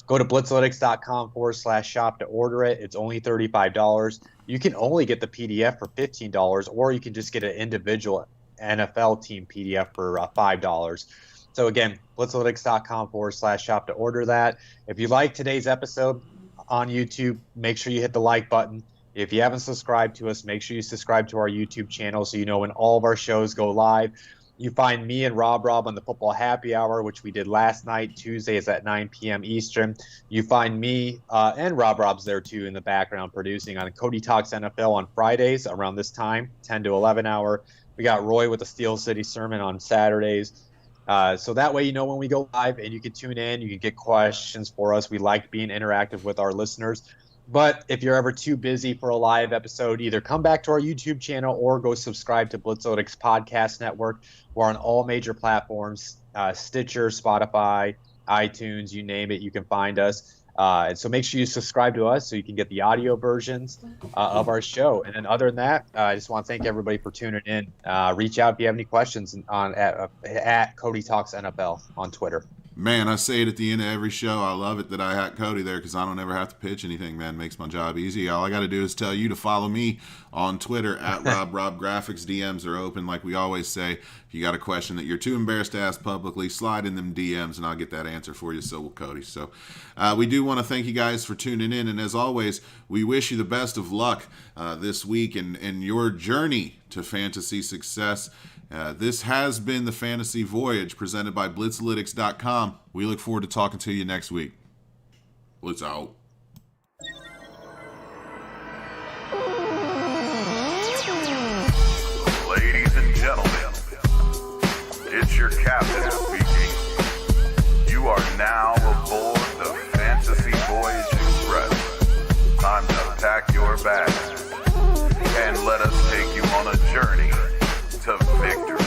go to blitzalytics.com/shop to order it. It's only $35. You can only get the PDF for $15, or you can just get an individual NFL team PDF for $5. So again, blitzalytics.com/shop to order that. If you like today's episode on YouTube, make sure you hit the like button. If you haven't subscribed to us, make sure you subscribe to our YouTube channel so you know when all of our shows go live. You find me and RobROb on the Football Happy Hour, which we did last night. Tuesday is at 9 p.m. Eastern. You find me and RobROb's there too in the background producing on Cody Talks NFL on Fridays around this time, 10 to 11 hour. We got Roy with the Steel City Sermon on Saturdays. So that way you know when we go live and you can tune in. You can get questions for us. We like being interactive with our listeners. But if you're ever too busy for a live episode, either come back to our YouTube channel or go subscribe to Blitzalytics Podcast Network. We're on all major platforms, Stitcher, Spotify, iTunes, you name it, you can find us. And so make sure you subscribe to us so you can get the audio versions of our show. And then other than that, I just want to thank everybody for tuning in. Reach out if you have any questions at Cody Talks NFL on Twitter. Man, I say it at the end of every show. I love it that I had Cody there because I don't ever have to pitch anything, man. It makes my job easy. All I got to do is tell you to follow me on Twitter at RobRobGraphics. DMs are open, like we always say. If you got a question that you're too embarrassed to ask publicly, slide in them DMs and I'll get that answer for you. So will Cody. So we do want to thank you guys for tuning in. And as always, we wish you the best of luck this week in your journey to fantasy success. This has been the Fantasy Voyage presented by Blitzalytics.com. We look forward to talking to you next week. Blitz out. Ladies and gentlemen, it's your captain speaking. You are now aboard the Fantasy Voyage Express. Time to pack your bags and let us take you on a journey to victory.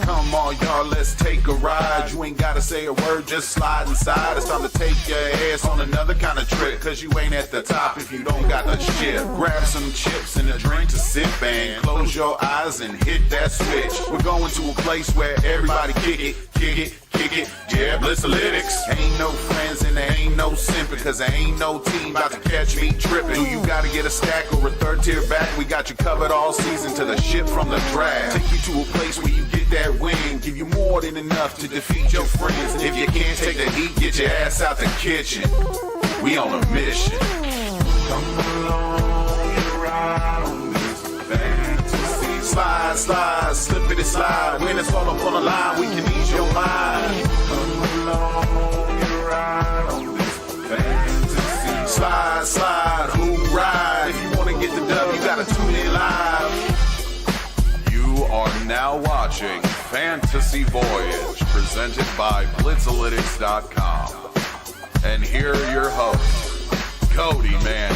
Come on, y'all, let's take a ride. You ain't gotta say a word, just slide inside. It's time to take your ass on another kind of trip, cause you ain't at the top if you don't got the ship. Grab some chips and a drink to sip and close your eyes and hit that switch. We're going to a place where everybody kick it. Yeah, Blitzalytics. Ain't no friends and there ain't no simping, cause there ain't no team about to catch me tripping. Do you gotta get a stack or a third tier back? We got you covered all season to the ship from the draft. Take you to a place where you get that win, give you more than enough to defeat your friends. And if you can't take the heat, get your ass out the kitchen. We on a mission. Come along and ride on this fantasy. Slide, slippity slide. When it's all up on the line, we can ease your mind. Come along and ride on this fantasy. Slide, who ride? If you want to get the dub, you gotta tune in live. You are now watching Fantasy Voyage presented by Blitzalytics.com. And here are your hosts, Cody, man.